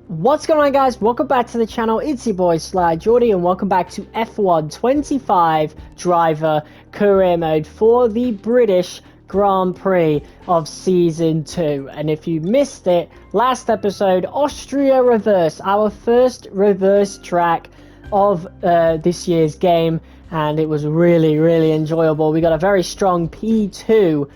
What's going on, guys? Welcome back to the channel. It's your boy Sly Jordy, and welcome back to F1 25 driver career mode for the British Grand Prix of season 2. And if you missed it, last episode, Austria reverse, our first reverse track of this year's game, and it was really enjoyable. We got a very strong P2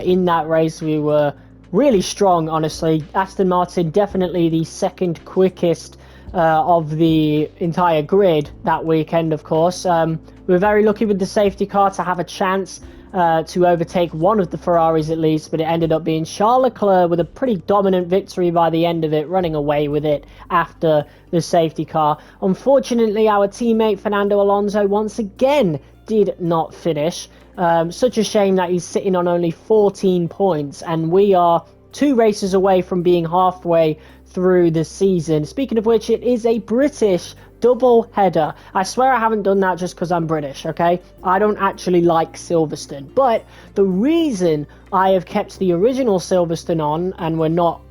in that race. We were really strong, honestly. Aston Martin definitely the second quickest of the entire grid that weekend, of course. We were very lucky with the safety car to have a chance to overtake one of the Ferraris at least, but it ended up being Charles Leclerc with a pretty dominant victory by the end of it, running away with it after the safety car. Unfortunately, our teammate Fernando Alonso once again did not finish. Such a shame that he's sitting on only 14 points, and we are 2 races away from being halfway through the season. Speaking of which, it is a British double header. I swear I haven't done that just because I'm British, okay? I don't actually like Silverstone, but the reason I have kept the original Silverstone on and we're not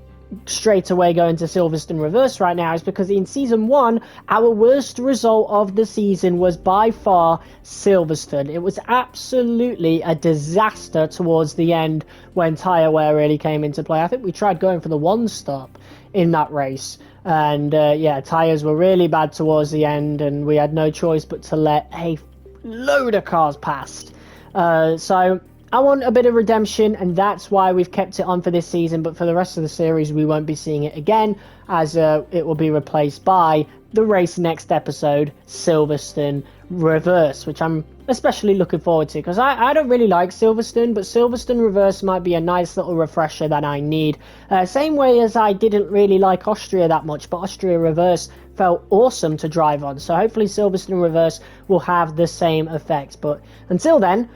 straight away going to Silverstone reverse right now is because in season 1 our worst result of the season was by far Silverstone. It was absolutely a disaster towards the end when tyre wear really came into play. I think we tried going for the one stop in that race, and yeah, tyres were really bad towards the end, and we had no choice but to let a load of cars past. So I want a bit of redemption, and that's why we've kept it on for this season, but for the rest of the series we won't be seeing it again, as it will be replaced by the race next episode, Silverstone Reverse, which I'm especially looking forward to, because I don't really like Silverstone, but Silverstone Reverse might be a nice little refresher that I need. Same way as I didn't really like Austria that much, but Austria Reverse felt awesome to drive on, so hopefully Silverstone Reverse will have the same effect. But until then,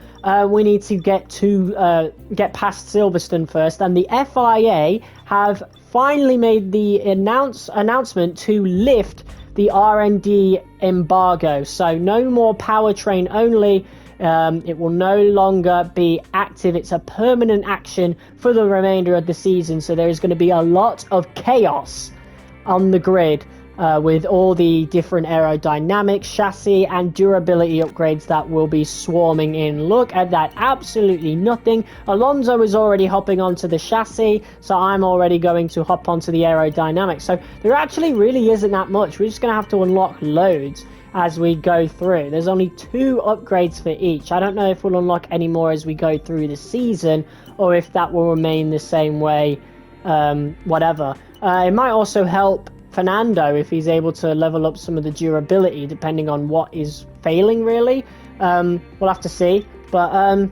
we need to get past Silverstone first, and the FIA have finally made the announcement to lift the R&D embargo, so no more powertrain only. It will no longer be active. It's a permanent action for the remainder of the season, so there is going to be a lot of chaos on the grid with all the different aerodynamic, chassis and durability upgrades that will be swarming in. Look at that, absolutely nothing. Alonso is already hopping onto the chassis, so I'm already going to hop onto the aerodynamics. So there actually really isn't that much. We're just going to have to unlock loads as we go through. There's only 2 upgrades for each. I don't know if we'll unlock any more as we go through the season, or if that will remain the same way, whatever. It might also help Fernando if he's able to level up some of the durability, depending on what is failing, really. We'll have to see. But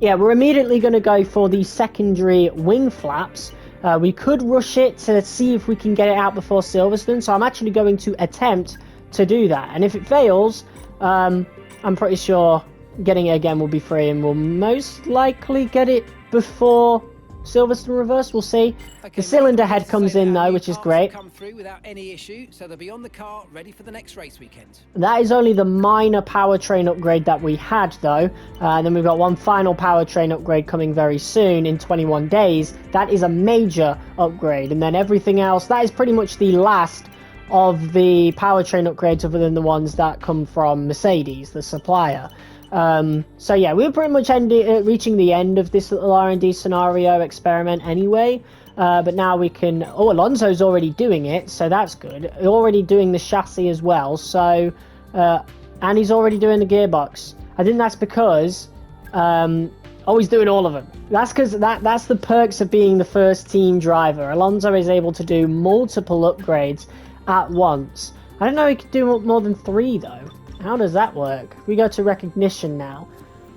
yeah, we're immediately going to go for the secondary wing flaps. We could rush it to see if we can get it out before Silverstone, so I'm actually going to attempt to do that. And if it fails, I'm pretty sure getting it again will be free, and we'll most likely get it before Silverstone Reverse. We'll see. Okay, the cylinder head comes in though, which is great. Come through without any issue, so they'll be on the car ready for the next race weekend. That is only the minor powertrain upgrade that we had though. Then we've got one final powertrain upgrade coming very soon in 21 days. That is a major upgrade, and then everything else, that is pretty much the last of the powertrain upgrades other than the ones that come from Mercedes, the supplier. So yeah, we're pretty much reaching the end of this little R&D scenario experiment anyway, but now we can... Oh, Alonso's already doing it, so that's good. Already doing the chassis as well, so... and he's already doing the gearbox. I think that's because... oh, he's doing all of them. That's because that's the perks of being the first team driver. Alonso is able to do multiple upgrades at once. I don't know he could do more than 3 though. How does that work? We go to recognition now.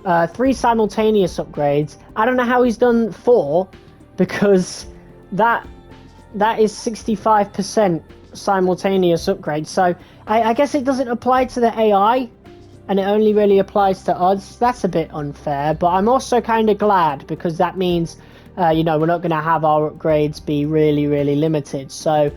3 simultaneous upgrades. I don't know how he's done 4, because that is 65% simultaneous upgrades. So I guess it doesn't apply to the AI, and it only really applies to us. That's a bit unfair, but I'm also kind of glad, because that means you know, we're not going to have our upgrades be really limited. So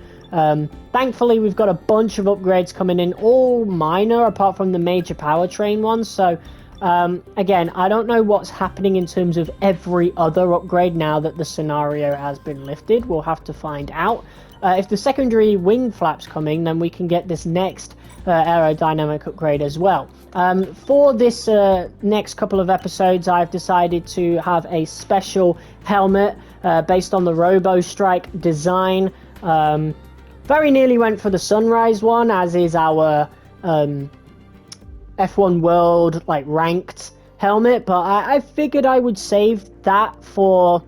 thankfully we've got a bunch of upgrades coming in, all minor apart from the major powertrain ones. So again, I don't know what's happening in terms of every other upgrade now that the scenario has been lifted. We'll have to find out. if the secondary wing flaps coming, then we can get this next aerodynamic upgrade as well. For this next couple of episodes, I've decided to have a special helmet based on the Robo Strike design. Very nearly went for the Sunrise one, as is our F1 World like ranked helmet, but I figured I would save that for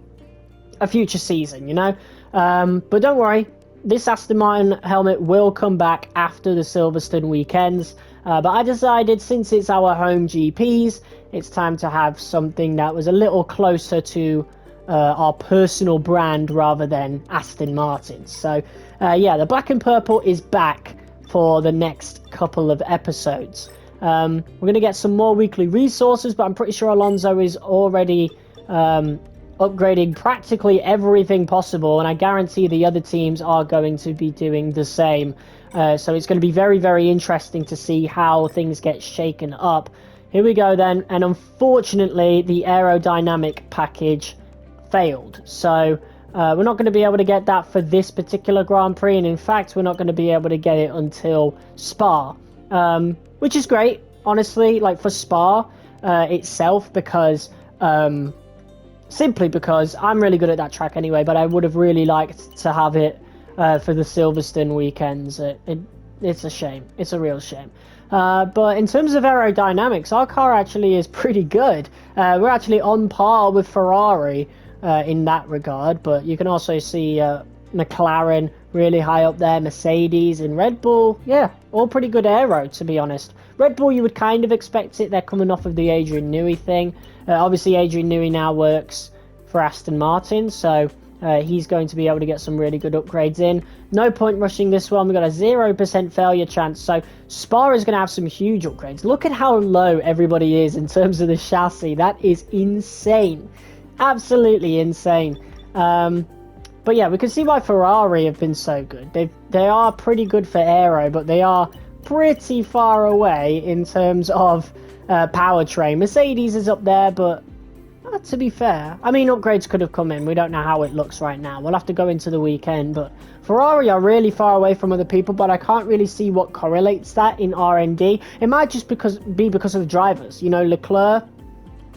a future season, you know. But don't worry, this Aston Martin helmet will come back after the Silverstone weekends. But I decided, since it's our home GPs, it's time to have something that was a little closer to our personal brand rather than Aston Martin's. So yeah, the black and purple is back for the next couple of episodes. We're going to get some more weekly resources, but I'm pretty sure Alonso is already upgrading practically everything possible, and I guarantee the other teams are going to be doing the same. So it's going to be very, very interesting to see how things get shaken up. Here we go then, and unfortunately the aerodynamic package failed. So we're not going to be able to get that for this particular Grand Prix, and in fact we're not going to be able to get it until Spa. Which is great, honestly, like for Spa itself, because simply because I'm really good at that track anyway, but I would have really liked to have it for the Silverstone weekends. It's a shame. It's a real shame. But in terms of aerodynamics, our car actually is pretty good. We're actually on par with Ferrari in that regard, but you can also see McLaren really high up there, Mercedes and Red Bull, yeah, all pretty good aero, to be honest. Red Bull, you would kind of expect it. They're coming off of the Adrian Newey thing. Obviously, Adrian Newey now works for Aston Martin, so he's going to be able to get some really good upgrades in. No point rushing this one. We've got a 0% failure chance, so Spa is going to have some huge upgrades. Look at how low everybody is in terms of the chassis. That is insane. Absolutely insane. But yeah, we can see why Ferrari have been so good. They are pretty good for aero, but they are pretty far away in terms of powertrain. Mercedes is up there, but to be fair, I mean, upgrades could have come in. We don't know how it looks right now. We'll have to go into the weekend, but Ferrari are really far away from other people, but I can't really see what correlates that in R&D. It might just be because of the drivers. You know, Leclerc,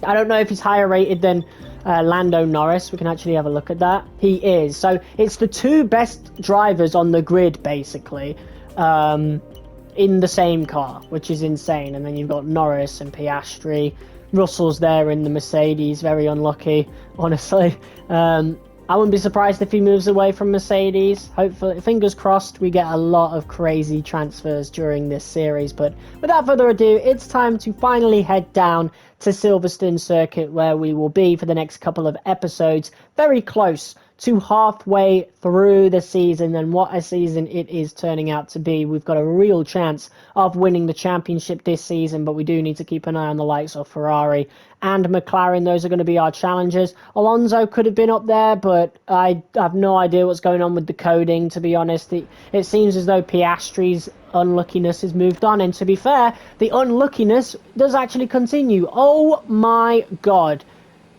I don't know if he's higher rated than Lando Norris. We can actually have a look at that. He is. So it's the two best drivers on the grid, basically, in the same car, which is insane. And then you've got Norris and Piastri. Russell's there in the Mercedes. Very unlucky, honestly. I wouldn't be surprised if he moves away from Mercedes. Hopefully, fingers crossed, we get a lot of crazy transfers during this series. But without further ado, it's time to finally head down to Silverstone Circuit, where we will be for the next couple of episodes, very close to halfway through the season. And what a season it is turning out to be. We've got a real chance of winning the championship this season, but we do need to keep an eye on the likes of Ferrari and McLaren. Those are going to be our challengers. Alonso could have been up there, but I have no idea what's going on with the coding, to be honest. It seems as though Piastri's unluckiness has moved on, and to be fair, the unluckiness does actually continue. Oh my god.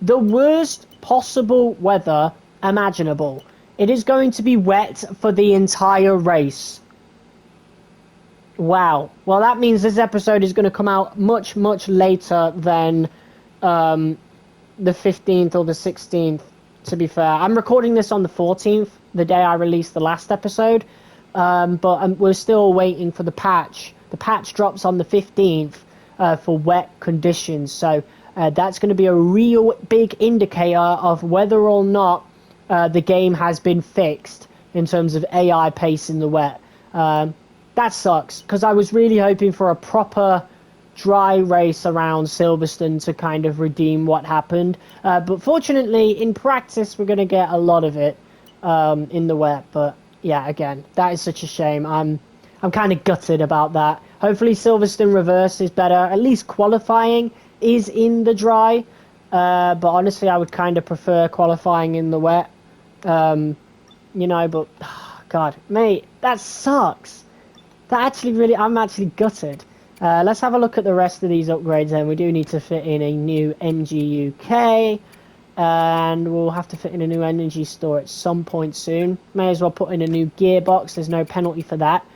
The worst possible weather imaginable. It is going to be wet for the entire race. Wow. Well, that means this episode is going to come out much, much later than the 15th or the 16th, to be fair. I'm recording this on the 14th, the day I released the last episode, but we're still waiting for the patch. The patch drops on the 15th for wet conditions, so that's going to be a real big indicator of whether or not the game has been fixed in terms of AI pace in the wet. That sucks, because I was really hoping for a proper dry race around Silverstone to kind of redeem what happened. But fortunately, in practice, we're going to get a lot of it in the wet. But yeah, again, that is such a shame. I'm kind of gutted about that. Hopefully Silverstone reverse is better. At least qualifying is in the dry. But honestly, I would kind of prefer qualifying in the wet. You know, but God, mate, that sucks. That actually really, I'm actually gutted. Let's have a look at the rest of these upgrades then. We do need to fit in a new MGUK. and we'll have to fit in a new energy store at some point soon. May as well put in a new gearbox. There's no penalty for that.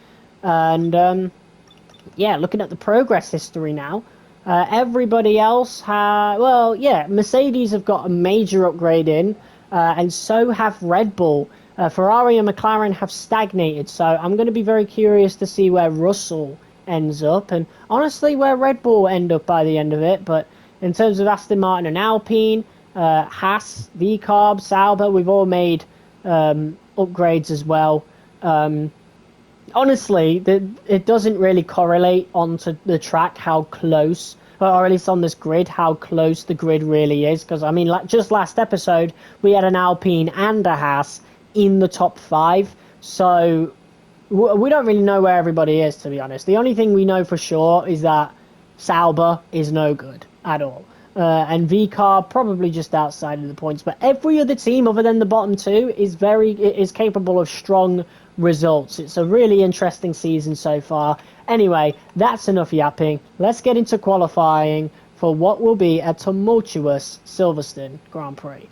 And yeah, looking at the progress history now, everybody else well, yeah, Mercedes have got a major upgrade in, and so have Red Bull. Ferrari and McLaren have stagnated, so I'm going to be very curious to see where Russell ends up, and honestly where Red Bull end up by the end of it. But in terms of Aston Martin and Alpine, Haas, VCarb, Sauber, we've all made upgrades as well. Honestly, it doesn't really correlate onto the track how close, or at least on this grid, how close the grid really is. Because, I mean, like just last episode, we had an Alpine and a Haas in the top 5. So we don't really know where everybody is, to be honest. The only thing we know for sure is that Sauber is no good at all. And VCar probably just outside of the points, but every other team other than the bottom 2 is capable of strong results. It's a really interesting season so far. Anyway, that's enough yapping. Let's get into qualifying for what will be a tumultuous Silverstone Grand Prix.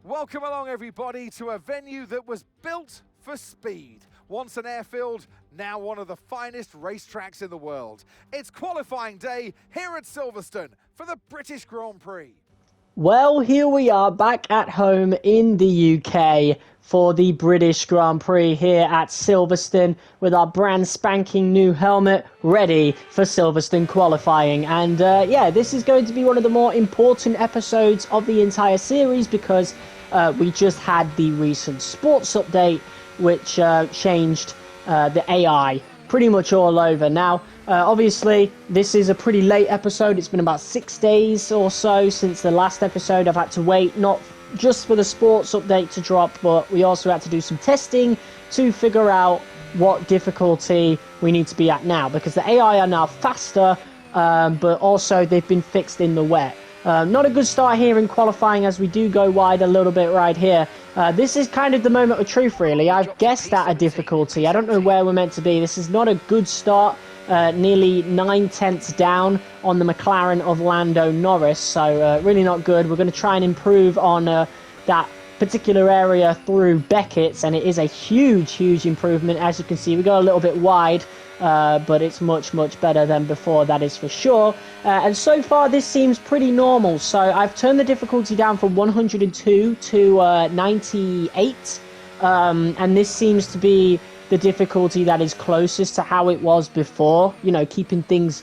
Welcome along, everybody, to a venue that was built for speed. Once an airfield, now one of the finest racetracks in the world. It's qualifying day here at Silverstone for the British Grand Prix. Well, here we are back at home in the UK for the British Grand Prix here at Silverstone with our brand spanking new helmet ready for Silverstone qualifying. And yeah, this is going to be one of the more important episodes of the entire series because we just had the recent sports update which changed the AI pretty much all over. Now, obviously, this is a pretty late episode. It's been about 6 days or so since the last episode. I've had to wait, not just for the sports update to drop, but we also had to do some testing to figure out what difficulty we need to be at now, because the AI are now faster, but also they've been fixed in the wet. Not a good start here in qualifying as we do go wide a little bit right here. This is kind of the moment of truth, really. I've guessed at a difficulty. I don't know where we're meant to be. This is not a good start. Nearly 9/10 down on the McLaren of Lando Norris, so really not good. We're going to try and improve on that particular area through Beckett's, and it is a huge improvement. As you can see, we go a little bit wide, but it's much better than before, that is for sure. And so far this seems pretty normal, so I've turned the difficulty down from 102 to 98, and this seems to be the difficulty that is closest to how it was before, you know, keeping things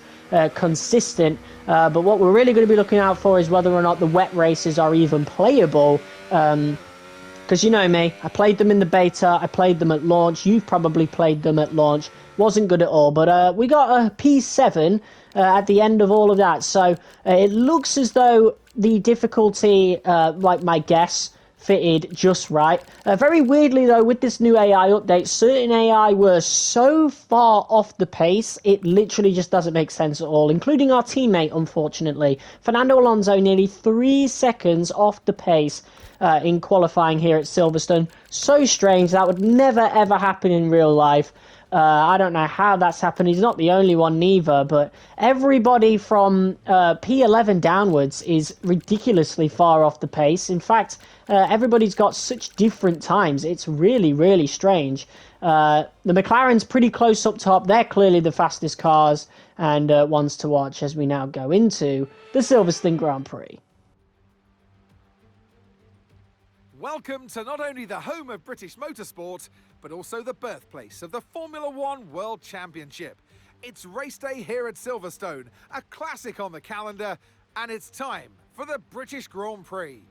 consistent. But what we're really going to be looking out for is whether or not the wet races are even playable. Because you know me, I played them in the beta, I played them at launch, you've probably played them at launch, wasn't good at all, but we got a P7 at the end of all of that, so it looks as though the difficulty, like my guess, fitted just right. Very weirdly though, with this new AI update, certain AI were so far off the pace, it literally just doesn't make sense at all, including our teammate, unfortunately. Fernando Alonso nearly 3 seconds off the pace in qualifying here at Silverstone. So strange, that would never ever happen in real life. I don't know how that's happened. He's not the only one neither, but everybody from P11 downwards is ridiculously far off the pace. In fact, everybody's got such different times. It's really strange. The McLaren's pretty close up top. They're clearly the fastest cars and ones to watch as we now go into the Silverstone Grand Prix. Welcome to not only the home of British motorsport, but also the birthplace of the Formula One World Championship. It's race day here at Silverstone, a classic on the calendar, and it's time for the British Grand Prix.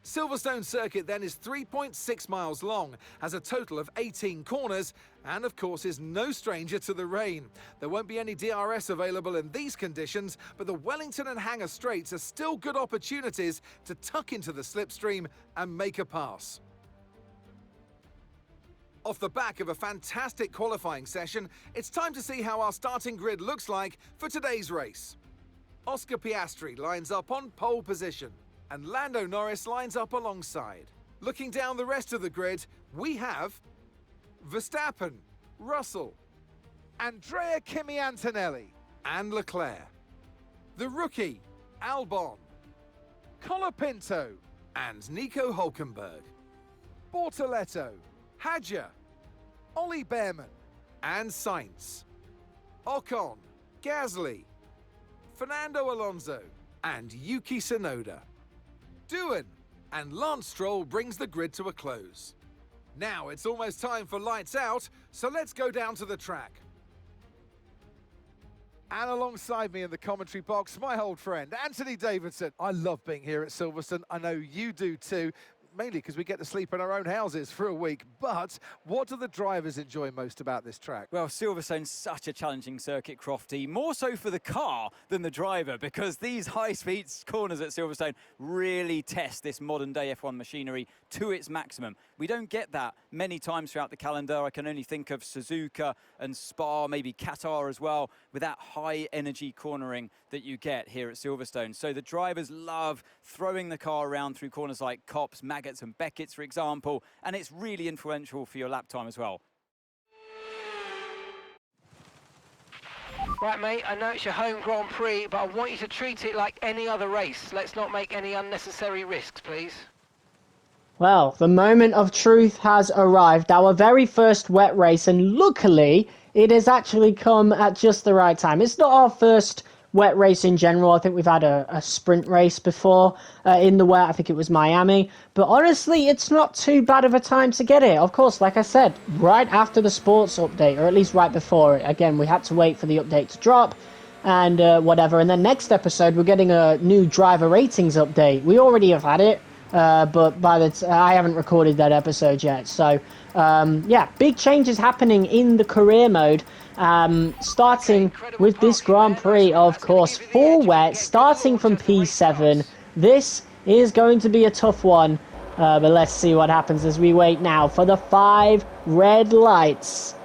Silverstone circuit then is 3.6 miles long, has a total of 18 corners, and of course is no stranger to the rain. There won't be any DRS available in these conditions, but the Wellington and Hangar straights are still good opportunities to tuck into the slipstream and make a pass. Off the back of a fantastic qualifying session, it's time to see how our starting grid looks like for today's race. Oscar Piastri lines up on pole position, and Lando Norris lines up alongside. Looking down the rest of the grid, we have Verstappen, Russell, Andrea Kimi Antonelli, and Leclerc. the rookie, Albon, Colapinto, and Nico Hulkenberg, Bortoletto, Hadja, Ollie Behrman, and Sainz, Ocon, Gasly, Fernando Alonso, and Yuki Tsunoda. Doohan and Lance Stroll brings the grid to a close. Now it's almost time for lights out, so let's go down to the track. And alongside me in the commentary box, my old friend, Anthony Davidson. I love being here at Silverstone. I know you do too, mainly because we get to sleep in our own houses for a week. But what do the drivers enjoy most about this track? Well, Silverstone's such a challenging circuit, Crofty, more so for the car than the driver, because these high-speed corners at Silverstone really test this modern-day F1 machinery to its maximum. We don't get that many times throughout the calendar. I can only think of Suzuka and Spa, maybe Qatar as well, with that high-energy cornering that you get here at Silverstone. So the drivers love throwing the car around through corners like Copse, Maggots and Beckett's, for example, and it's really influential for your lap time as well. Right, mate, I know it's your home Grand Prix, but I want you to treat it like any other race. Let's not make any unnecessary risks, please. Well, the moment of truth has arrived. Our very first wet race, and luckily, it has actually come at just the right time. It's not our first wet race in general. I think we've had a sprint race before in the wet. I think it was Miami. But honestly, it's not too bad of a time to get it. Of course, like I said, right after the sports update, or at least right before it. Again, we had to wait for the update to drop and whatever. And then next episode, we're getting a new driver ratings update. We already have had it. But I haven't recorded that episode yet. So, yeah, big changes happening in the career mode. Starting with this Grand Prix, of course, full wet, starting from P7. This is going to be a tough one. But let's see what happens as we wait now for the 5 red lights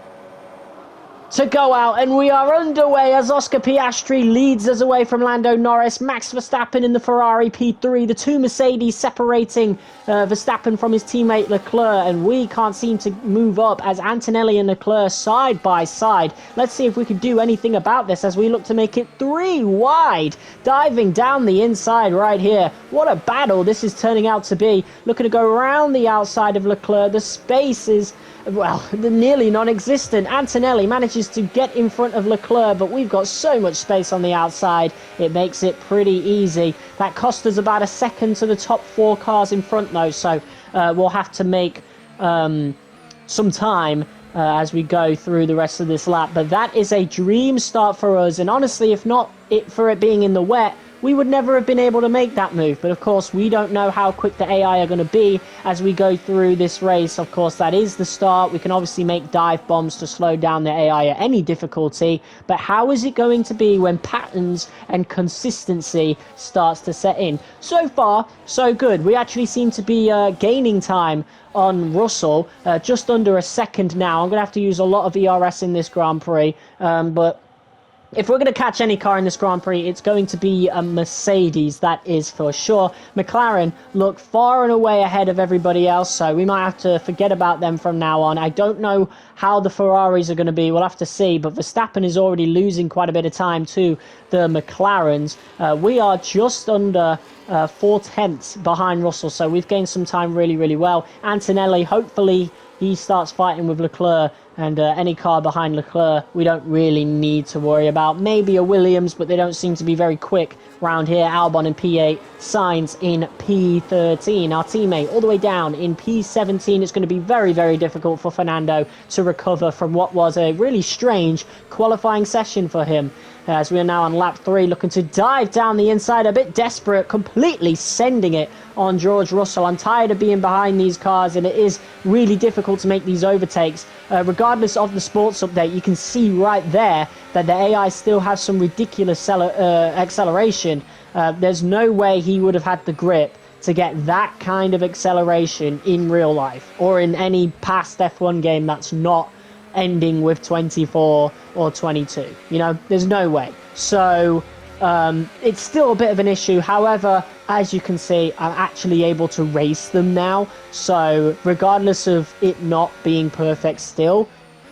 to go out, and we are underway as Oscar Piastri leads us away from Lando Norris. Max Verstappen in the Ferrari P3, the 2 Mercedes separating Verstappen from his teammate Leclerc, and we can't seem to move up as Antonelli and Leclerc side by side. Let's see if we can do anything about this as we look to make it 3 wide, diving down the inside right here. What a battle this is turning out to be. Looking to go around the outside of Leclerc. The space is, well, nearly non-existent. Antonelli manages to get in front of Leclerc, but we've got so much space on the outside, it makes it pretty easy. That cost us about a second to the top 4 cars in front, though, so we'll have to make some time as we go through the rest of this lap. But that is a dream start for us, and honestly, if not for it being in the wet, we would never have been able to make that move. But of course, we don't know how quick the AI are going to be as we go through this race. Of course, that is the start. We can obviously make dive bombs to slow down the AI at any difficulty. But how is it going to be when patterns and consistency starts to set in? So far, so good. We actually seem to be gaining time on Russell, just under a second now. I'm going to have to use a lot of ERS in this Grand Prix, but if we're going to catch any car in this Grand Prix, it's going to be a Mercedes, that is for sure. McLaren look far and away ahead of everybody else, so we might have to forget about them from now on. I don't know how the Ferraris are going to be. We'll have to see, but Verstappen is already losing quite a bit of time to the McLarens. We are just under 4/10 behind Russell, so we've gained some time really, really well. Antonelli, hopefully he starts fighting with Leclerc, and any car behind Leclerc we don't really need to worry about. Maybe a Williams, but they don't seem to be very quick round here. Albon in P8, Sainz in P13. Our teammate all the way down in P17. It's going to be very, very difficult for Fernando to recover from what was a really strange qualifying session for him. As we are now on lap 3, looking to dive down the inside, a bit desperate, completely sending it on George Russell. I'm tired of being behind these cars, and it is really difficult to make these overtakes. Regardless of the sports update, you can see right there that the AI still has some ridiculous acceleration. There's no way he would have had the grip to get that kind of acceleration in real life, or in any past F1 game that's not ending with 24 or 22. You know, there's no way. So it's still a bit of an issue. However, as you can see, I'm actually able to race them now. So regardless of it not being perfect still,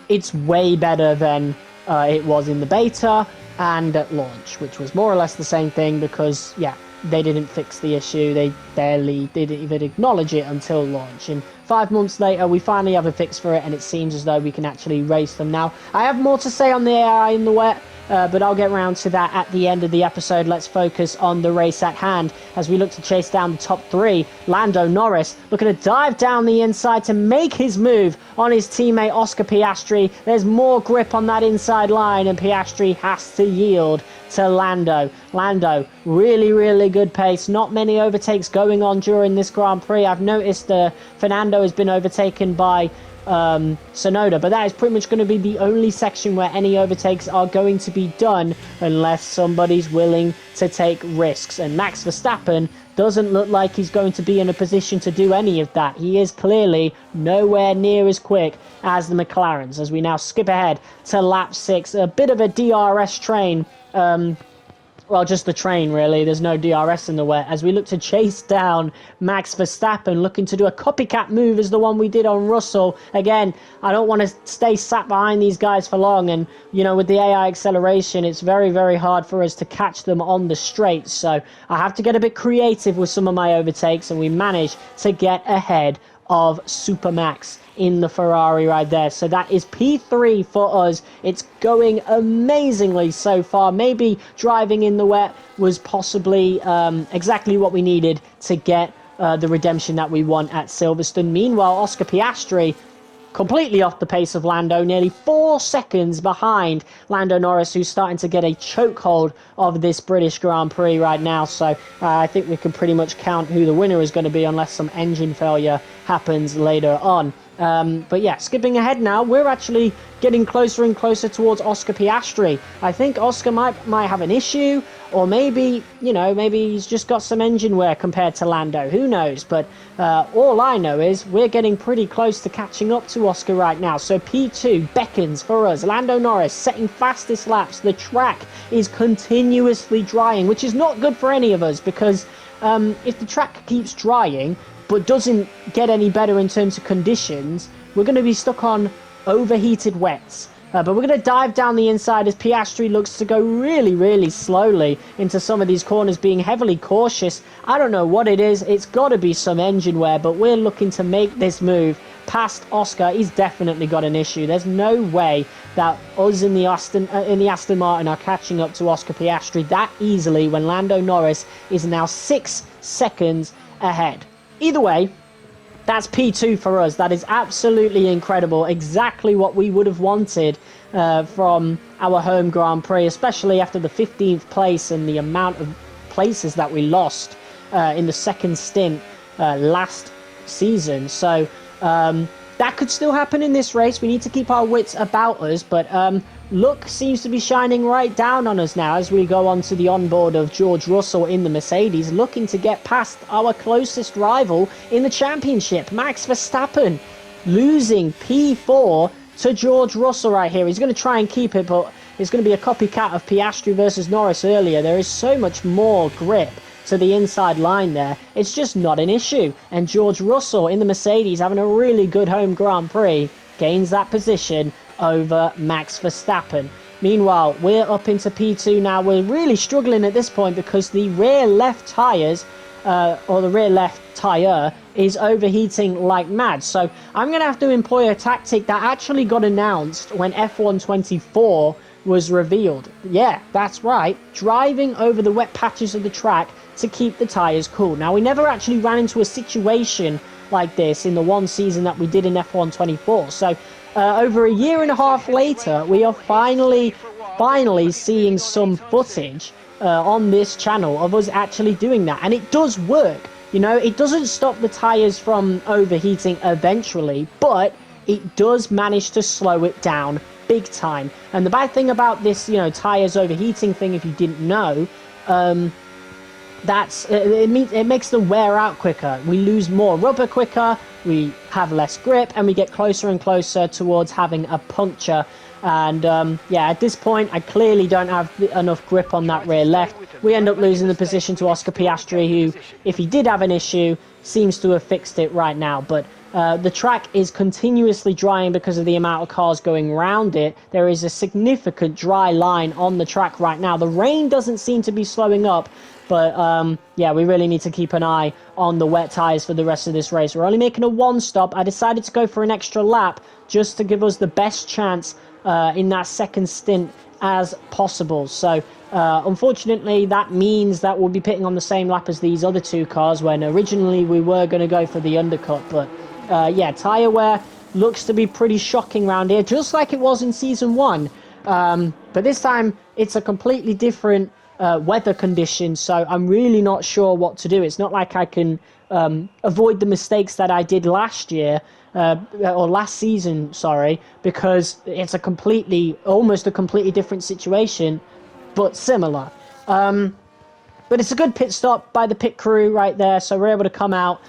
it's way better than it was in the beta. and at launch, which was more or less the same thing because, yeah, they didn't fix the issue. They didn't even acknowledge it until launch. And 5 months later, we finally have a fix for it, and it seems as though we can actually race them now. I have more to say on the AI in the wet, but I'll get around to that at the end of the episode. Let's focus on the race at hand as we look to chase down the top 3. Lando Norris looking to dive down the inside to make his move on his teammate Oscar Piastri. There's more grip on that inside line, and Piastri has to yield to Lando. Lando, really, really good pace. Not many overtakes going on during this Grand Prix. I've noticed Fernando has been overtaken by Sonoda, but that is pretty much going to be the only section where any overtakes are going to be done unless somebody's willing to take risks, and Max Verstappen doesn't look like he's going to be in a position to do any of that. He is clearly nowhere near as quick as the McLarens, as we now skip ahead to lap 6. A bit of a DRS train, well, just the train, really. There's no DRS in the wet. As we look to chase down Max Verstappen, looking to do a copycat move as the one we did on Russell. Again, I don't want to stay sat behind these guys for long. And, you know, with the AI acceleration, it's very, very hard for us to catch them on the straights. So I have to get a bit creative with some of my overtakes. And we managed to get ahead of Supermax in the Ferrari right there. So that is P3 for us. It's going amazingly so far. Maybe driving in the wet was possibly exactly what we needed to get the redemption that we want at Silverstone. Meanwhile, Oscar Piastri completely off the pace of Lando, nearly 4 seconds behind Lando Norris, who's starting to get a chokehold of this British Grand Prix right now. So I think we can pretty much count who the winner is going to be unless some engine failure happens later on. But yeah, skipping ahead now, we're actually getting closer and closer towards Oscar Piastri. I think Oscar might have an issue, or maybe, you know, maybe he's just got some engine wear compared to Lando. Who knows? But all I know is we're getting pretty close to catching up to Oscar right now. So P2 beckons for us. Lando Norris setting fastest laps. The track is continuously drying, which is not good for any of us, because if the track keeps drying but doesn't get any better in terms of conditions, we're going to be stuck on overheated wets. But we're going to dive down the inside as Piastri looks to go really, really slowly into some of these corners, being heavily cautious. I don't know what it is. It's got to be some engine wear, but we're looking to make this move past Oscar. He's definitely got an issue. There's no way that us in the Aston Martin are catching up to Oscar Piastri that easily when Lando Norris is now 6 seconds ahead. Either way, that's P2 for us. That is absolutely incredible. Exactly what we would have wanted from our home Grand Prix, especially after the 15th place and the amount of places that we lost in the second stint last season. So that could still happen in this race. We need to keep our wits about us, but luck seems to be shining right down on us now as we go on to the onboard of George Russell in the Mercedes, looking to get past our closest rival in the championship, Max Verstappen, losing P4 to George Russell right here. He's going to try and keep it, but it's going to be a copycat of Piastri versus Norris earlier. There is so much more grip to the inside line there. It's just not an issue. And George Russell in the Mercedes, having a really good home Grand Prix, gains that position over Max Verstappen. Meanwhile, we're up into P2 now. We're really struggling at this point because the rear left tyres, or the rear left tyre, is overheating like mad. So I'm going to have to employ a tactic that actually got announced when F1 24 was revealed. Yeah, that's right. Driving over the wet patches of the track to keep the tyres cool. Now, we never actually ran into a situation like this in the one season that we did in F1 24. So over a year and a half later, we are finally seeing some footage on this channel of us actually doing that. And it does work. You know, it doesn't stop the tyres from overheating eventually, but it does manage to slow it down big time. And the bad thing about this, you know, tyres overheating thing, if you didn't know, it makes them wear out quicker. We lose more rubber quicker, we have less grip, and we get closer and closer towards having a puncture. And yeah, at this point, I clearly don't have enough grip on that rear left. We end up losing the position to Oscar Piastri, who, if he did have an issue, seems to have fixed it right now. But The track is continuously drying because of the amount of cars going around it. There is a significant dry line on the track right now. The rain doesn't seem to be slowing up, but yeah, we really need to keep an eye on the wet tyres for the rest of this race. We're only making a one stop. I decided to go for an extra lap just to give us the best chance in that second stint as possible. So unfortunately, that means that we'll be pitting on the same lap as these other two cars, when originally we were going to go for the undercut. But yeah, tyre wear looks to be pretty shocking around here, just like it was in Season 1. But this time, it's a completely different weather condition, so I'm really not sure what to do. It's not like I can avoid the mistakes that I did last year, or last season, sorry, because it's almost a completely different situation, but similar. But it's a good pit stop by the pit crew right there, so we're able to come out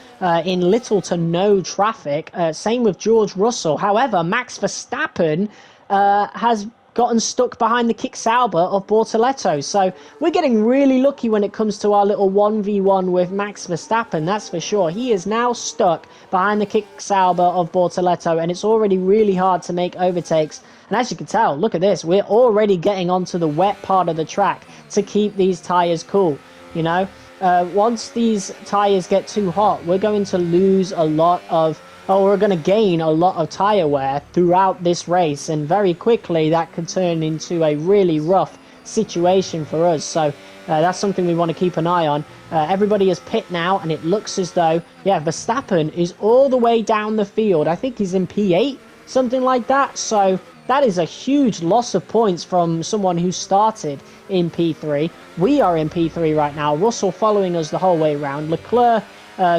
in little to no traffic. Same with George Russell. However, Max Verstappen has gotten stuck behind the kick Sauber of Bortoleto. So we're getting really lucky when it comes to our little 1v1 with Max Verstappen, that's for sure. He is now stuck behind the kick Sauber of Bortoleto, and it's already really hard to make overtakes. And as you can tell, look at this, we're already getting onto the wet part of the track to keep these tyres cool. You know, once these tyres get too hot, we're going to lose a lot of, we're going to gain a lot of tyre wear throughout this race, and very quickly that could turn into a really rough situation for us. So that's something we want to keep an eye on. Everybody is pit now, and it looks as though, yeah, Verstappen is all the way down the field. I think he's in P8, something like that. So that is a huge loss of points from someone who started in P3. We are in P3 right now. Russell following us the whole way around. Leclerc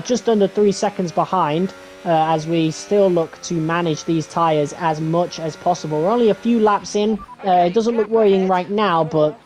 just under 3 seconds behind as we still look to manage these tyres as much as possible. We're only a few laps in. It doesn't look worrying right now, but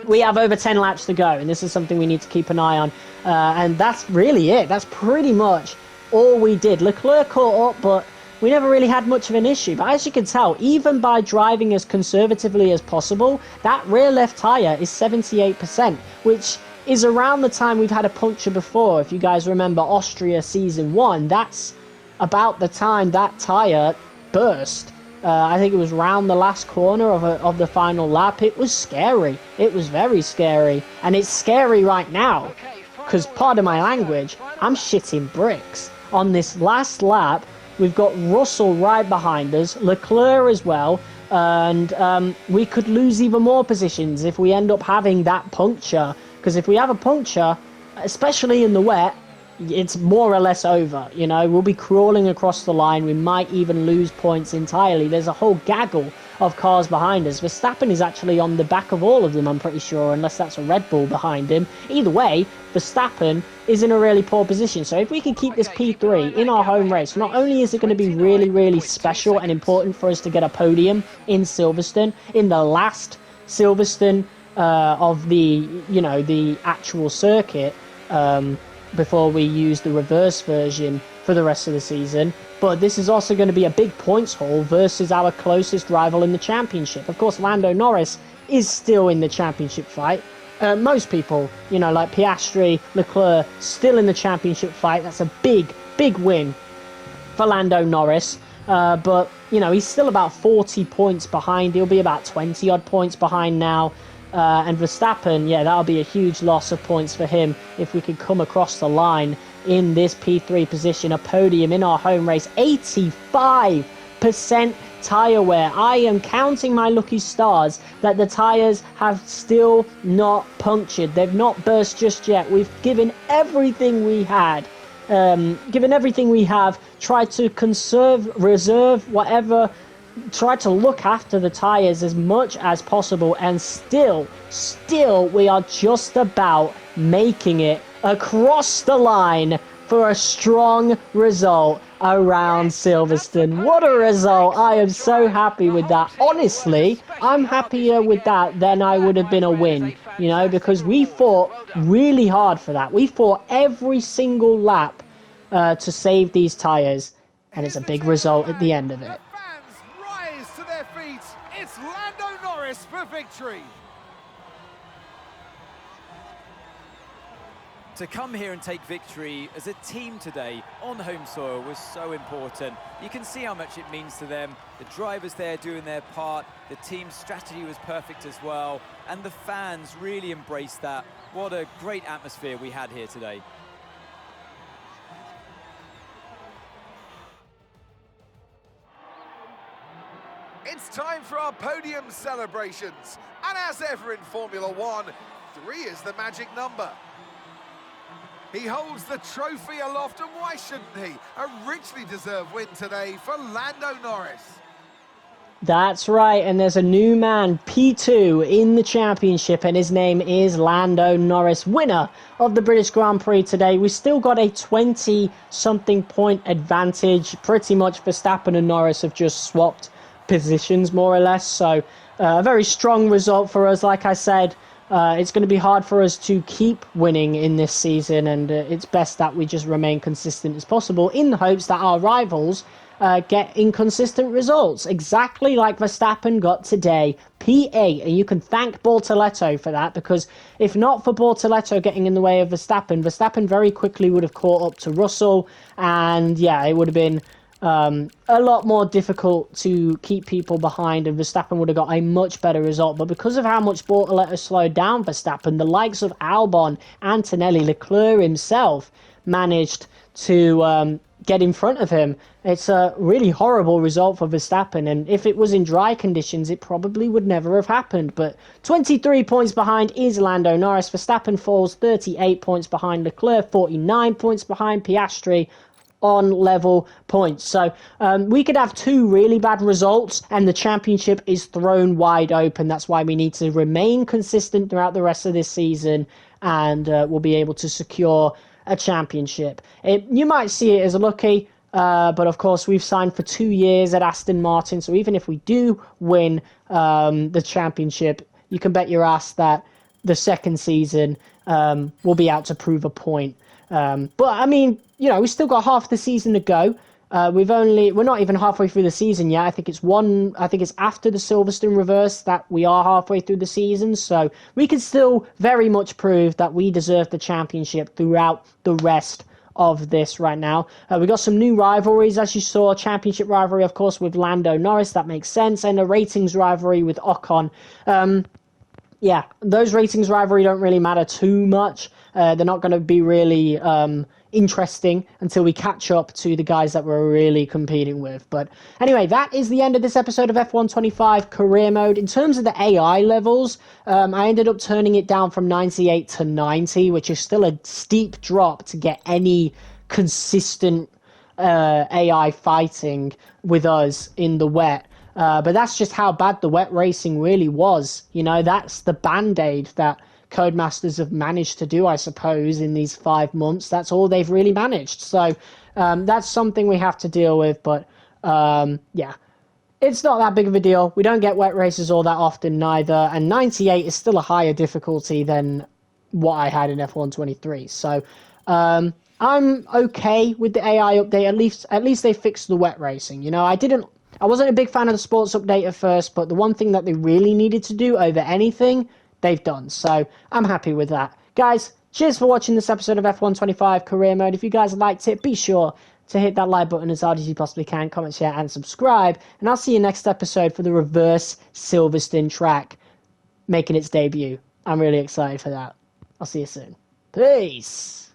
we have over 10 laps to go, and this is something we need to keep an eye on. And that's really it. That's pretty much all we did. Leclerc caught up, but we never really had much of an issue. But as you can tell, even by driving as conservatively as possible, that rear left tyre is 78%, which is around the time we've had a puncture before. If you guys remember Austria Season 1, that's about the time that tyre burst. I think it was round the last corner of the final lap. It was scary. It was very scary. And it's scary right now, because, pardon my language, I'm shitting bricks. On this last lap, we've got Russell right behind us, Leclerc as well, and we could lose even more positions if we end up having that puncture. Because if we have a puncture, especially in the wet, it's more or less over. You know, we'll be crawling across the line. We might even lose points entirely. There's a whole gaggle of cars behind us. Verstappen is actually on the back of all of them, I'm pretty sure, unless that's a Red Bull behind him. Either way, Verstappen is in a really poor position. So if we can keep this P3 in our home race, not only is it going to be really, really special and important for us to get a podium in Silverstone, in the last Silverstone of the, you know, the actual circuit, before we use the reverse version for the rest of the season, but this is also going to be a big points haul versus our closest rival in the championship. Of course, Lando Norris is still in the championship fight. Most people, you know, like Piastri, Leclerc, still in the championship fight. That's a big, big win for Lando Norris. But, you know, he's still about 40 points behind. He'll be about 20 odd points behind now. And Verstappen, yeah, that'll be a huge loss of points for him if we could come across the line in this P3 position. A podium in our home race. 85% tyre wear. I am counting my lucky stars that the tyres have still not punctured. They've not burst just yet. We've given everything we had. Tried to reserve whatever, try to look after the tyres as much as possible, and still we are just about making it across the line for a strong result around Silverstone. What a result. I am so happy with that. Honestly, I'm happier with that than I would have been a win, you know, because we fought really hard for that. We fought every single lap to save these tyres, and it's a big result at the end of it. To their feet, it's Lando Norris for victory. To come here and take victory as a team today on home soil was so important. You can see how much it means to them. The drivers there doing their part, the team's strategy was perfect as well, and the fans really embraced that. What a great atmosphere we had here today. It's time for our podium celebrations. And as ever in Formula One, 3 is the magic number. He holds the trophy aloft, and why shouldn't he? A richly deserved win today for Lando Norris. That's right, and there's a new man, P2, in the championship, and his name is Lando Norris, winner of the British Grand Prix today. We still got a 20-something point advantage. Pretty much Verstappen and Norris have just swapped positions, more or less, so a very strong result for us. Like I said, it's going to be hard for us to keep winning in this season, and it's best that we just remain consistent as possible in the hopes that our rivals get inconsistent results, exactly like Verstappen got today, P8, and you can thank Bortoleto for that, because if not for Bortoleto getting in the way of Verstappen, Verstappen very quickly would have caught up to Russell, and yeah, it would have been a lot more difficult to keep people behind, and Verstappen would have got a much better result. But because of how much Bortoleto slowed down Verstappen, the likes of Albon, Antonelli, Leclerc himself managed to get in front of him. It's a really horrible result for Verstappen, and if it was in dry conditions, it probably would never have happened. But 23 points behind is Lando Norris. Verstappen falls 38 points behind Leclerc, 49 points behind Piastri, on level points. So we could have 2 really bad results and the championship is thrown wide open. That's why we need to remain consistent throughout the rest of this season, and we'll be able to secure a championship. You might see it as a lucky, but of course we've signed for 2 years at Aston Martin, so even if we do win the championship, you can bet your ass that the second season we'll be out to prove a point. But I mean, you know, we've still got half the season to go. We're not even halfway through the season yet. I think it's after the Silverstone reverse that we are halfway through the season. So we can still very much prove that we deserve the championship throughout the rest of this right now. We got some new rivalries, as you saw. Championship rivalry, of course, with Lando Norris. That makes sense. And a ratings rivalry with Ocon. Yeah, those ratings rivalry don't really matter too much. They're not going to be really interesting until we catch up to the guys that we're really competing with. But anyway, that is the end of this episode of F1 25 Career Mode. In terms of the AI levels, I ended up turning it down from 98 to 90, which is still a steep drop to get any consistent AI fighting with us in the wet. But that's just how bad the wet racing really was. You know, that's the band-aid that Codemasters have managed to do, I suppose, in these 5 months. That's all they've really managed. So that's something we have to deal with. But yeah, it's not that big of a deal. We don't get wet races all that often neither. And 98 is still a higher difficulty than what I had in F1 23. So I'm okay with the AI update. At least they fixed the wet racing. You know, I wasn't a big fan of the sports update at first, but the one thing that they really needed to do over anything, they've done. So I'm happy with that. Guys, cheers for watching this episode of F1 25 Career Mode. If you guys liked it, be sure to hit that like button as hard as you possibly can, comment, share, and subscribe. And I'll see you next episode for the reverse Silverstone track making its debut. I'm really excited for that. I'll see you soon. Peace.